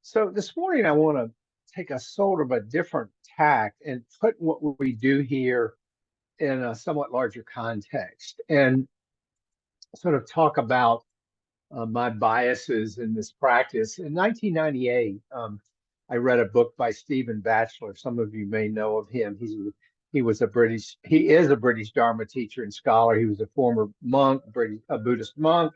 So this morning, I want to take a sort of a different tack and put what we do here in a somewhat larger context and sort of talk about my biases in this practice. In 1998, I read a book by Stephen Batchelor. Some of you may know of him. He is a British Dharma teacher and scholar. He was a former monk, a Buddhist monk,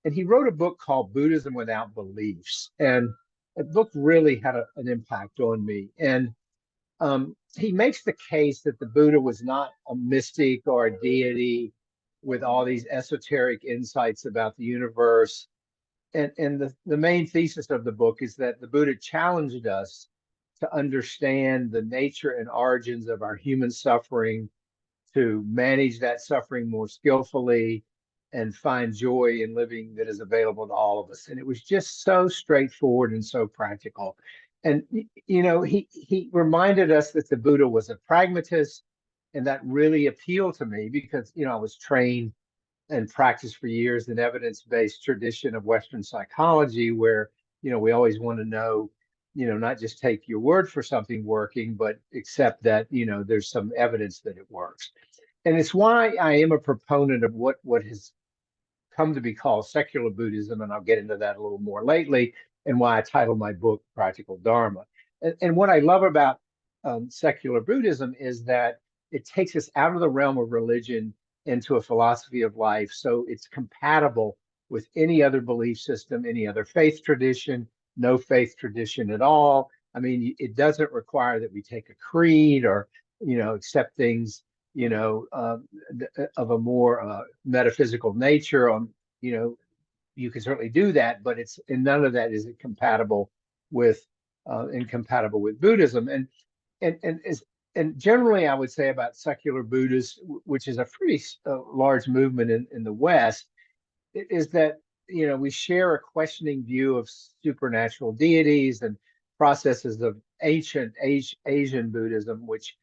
and he wrote a book called Buddhism Without Beliefs. And that book really had an impact on me. And he makes the case that the Buddha was not a mystic or a deity with all these esoteric insights about the universe. And the main thesis of the book is that the Buddha challenged us to understand the nature and origins of our human suffering, to manage that suffering more skillfully, and find joy in living that is available to all of us. And it was just so straightforward and so practical. And he reminded us that the Buddha was a pragmatist, and that really appealed to me because I was trained and practiced for years in evidence-based tradition of Western psychology, where we always want to know, not just take your word for something working, but accept that there's some evidence that it works. And it's why I am a proponent of what has come to be called secular Buddhism, and I'll get into that a little more lately, and why I titled my book Practical Dharma. And what I love about secular Buddhism is that it takes us out of the realm of religion into a philosophy of life. So it's compatible with any other belief system, any other faith tradition, no faith tradition at all. I mean, it doesn't require that we take a creed or, accept things, of a more metaphysical nature. You can certainly do that, but and none of that is incompatible with Buddhism. And generally, I would say about secular Buddhists, which is a pretty large movement in the West, is that we share a questioning view of supernatural deities and processes of ancient Asian Buddhism, which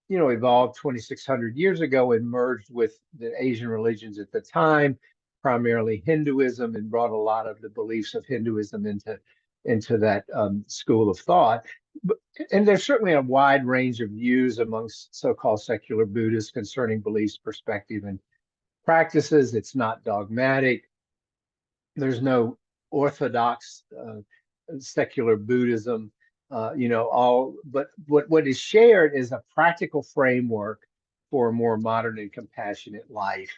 evolved 2,600 years ago and merged with the Asian religions at the time, primarily Hinduism, and brought a lot of the beliefs of Hinduism into that school of thought. And there's certainly a wide range of views amongst so-called secular Buddhists concerning beliefs, perspective, and practices. It's not dogmatic. There's no orthodox secular Buddhism. But what is shared is a practical framework for a more modern and compassionate life.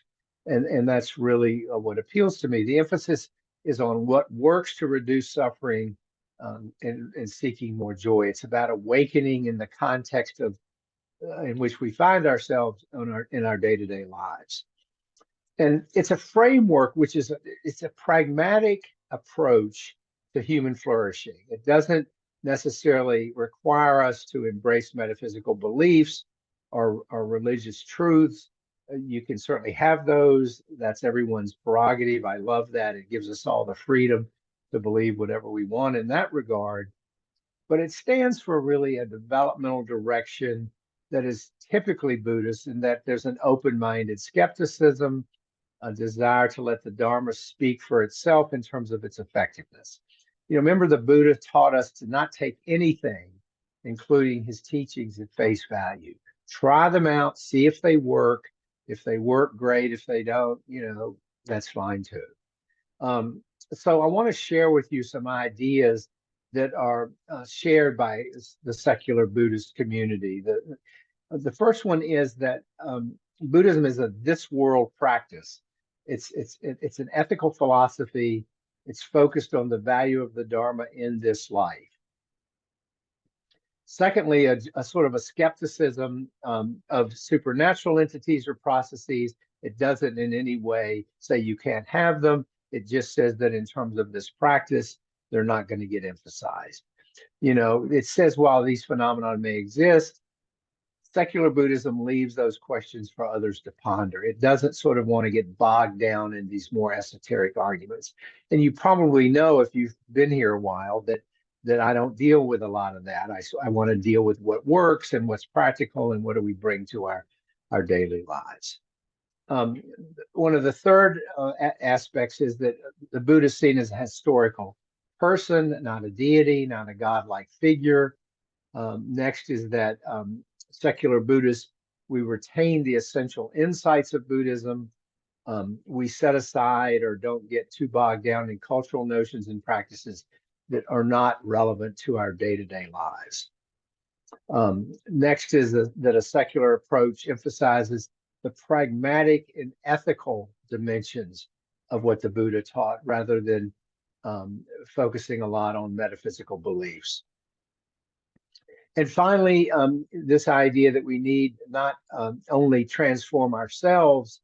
And that's really what appeals to me. The emphasis is on what works to reduce suffering and seeking more joy. It's about awakening in the context of in which we find ourselves in our day-to-day lives. And it's a framework it's a pragmatic approach to human flourishing. It doesn't necessarily require us to embrace metaphysical beliefs or religious truths. You can certainly have those. That's everyone's prerogative. I love that. It gives us all the freedom to believe whatever we want in that regard. But it stands for really a developmental direction that is typically Buddhist, in that there's an open-minded skepticism, a desire to let the Dharma speak for itself in terms of its effectiveness. Remember, the Buddha taught us to not take anything, including his teachings, at face value. Try them out, see if they work. If they work, great. If they don't, that's fine too. So I want to share with you some ideas that are shared by the secular Buddhist community. The first one is that Buddhism is a this world practice. It's an ethical philosophy. It's focused on the value of the Dharma in this life. Secondly, a sort of a skepticism of supernatural entities or processes. It doesn't in any way say you can't have them. It just says that in terms of this practice, they're not going to get emphasized. It says while these phenomena may exist, secular Buddhism leaves those questions for others to ponder. It doesn't sort of want to get bogged down in these more esoteric arguments. And you probably know, if you've been here a while, that I don't deal with a lot of that. I want to deal with what works and what's practical and what do we bring to our daily lives. One of the third aspects is that the Buddha is seen as a historical person, not a deity, not a godlike figure. Next is that secular Buddhists, we retain the essential insights of Buddhism. We set aside or don't get too bogged down in cultural notions and practices that are not relevant to our day-to-day lives. Next is that a secular approach emphasizes the pragmatic and ethical dimensions of what the Buddha taught rather than focusing a lot on metaphysical beliefs. And finally, this idea that we need not only transform ourselves,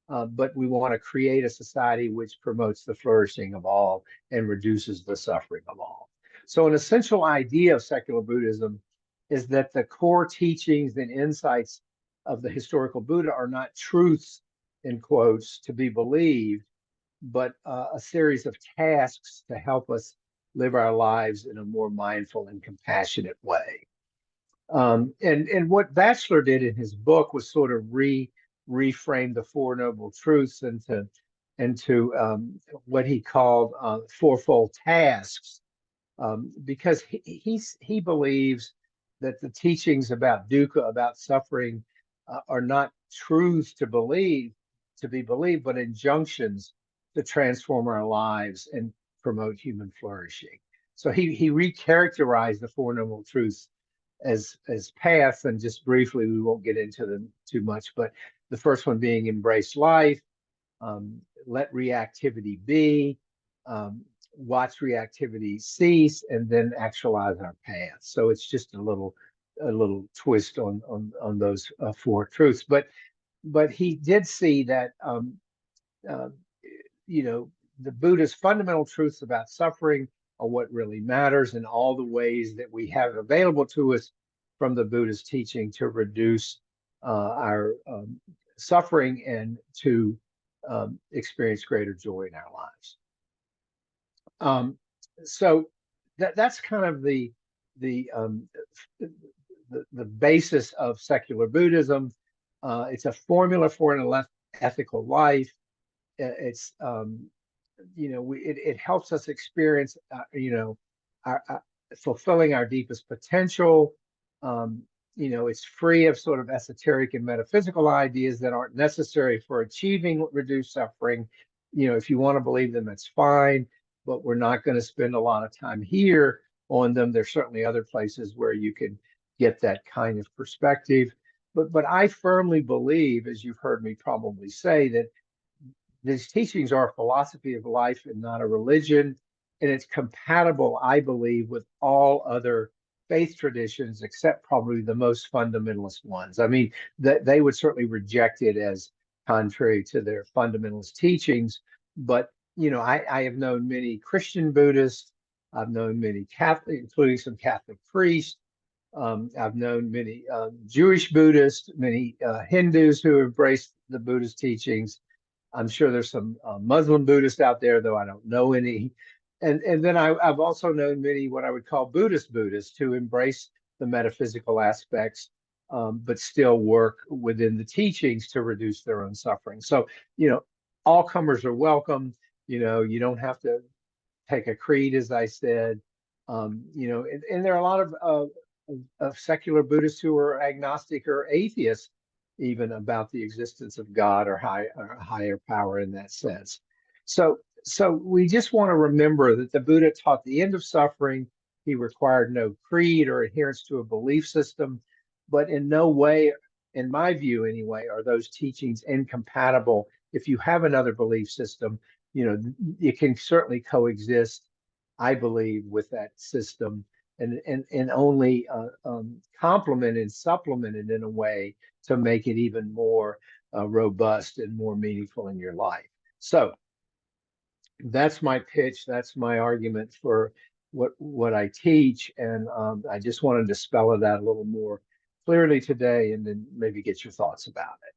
but we want to create a society which promotes the flourishing of all and reduces the suffering of all. So an essential idea of secular Buddhism is that the core teachings and insights of the historical Buddha are not truths, in quotes, to be believed, but a series of tasks to help us live our lives in a more mindful and compassionate way. And what Batchelor did in his book was sort of reframe the Four Noble Truths into what he called fourfold tasks, because he believes that the teachings about dukkha, about suffering, are not truths to be believed, but injunctions to transform our lives and promote human flourishing. So he recharacterized the Four Noble Truths as paths, and just briefly, we won't get into them too much, but the first one being embrace life, let reactivity be, watch reactivity cease, and then actualize our path. So it's just a little twist on those four truths. But he did see that uh, the Buddha's fundamental truths about suffering are what really matters, and all the ways that we have available to us from the Buddha's teaching to reduce our suffering and to experience greater joy in our lives. So that's kind of the basis of secular Buddhism. It's a formula for an ethical life. It's it helps us experience our fulfilling our deepest potential. It's free of sort of esoteric and metaphysical ideas that aren't necessary for achieving reduced suffering. If you want to believe them, that's fine, but we're not going to spend a lot of time here on them. There's certainly other places where you can get that kind of perspective. But I firmly believe, as you've heard me probably say, that these teachings are a philosophy of life and not a religion. And it's compatible, I believe, with all other faith traditions, except probably the most fundamentalist ones. I mean, that they would certainly reject it as contrary to their fundamentalist teachings. But, I have known many Christian Buddhists. I've known many Catholic, including some Catholic priests. I've known many Jewish Buddhists, many Hindus who embraced the Buddhist teachings. I'm sure there's some Muslim Buddhists out there, though I don't know any. And then I've also known many what I would call Buddhist Buddhists who embrace the metaphysical aspects, but still work within the teachings to reduce their own suffering. So, all comers are welcome. You don't have to take a creed, as I said. And there are a lot of secular Buddhists who are agnostic or atheists, even about the existence of God or higher power in that sense. So we just want to remember that the Buddha taught the end of suffering. He required no creed or adherence to a belief system, but in no way, in my view anyway, are those teachings incompatible. If you have another belief system, it can certainly coexist, I believe, with that system, and only complement and supplement it in a way to make it even more robust and more meaningful in your life. So that's my pitch. That's my argument for what I teach, and I just wanted to spell it out a little more clearly today, and then maybe get your thoughts about it.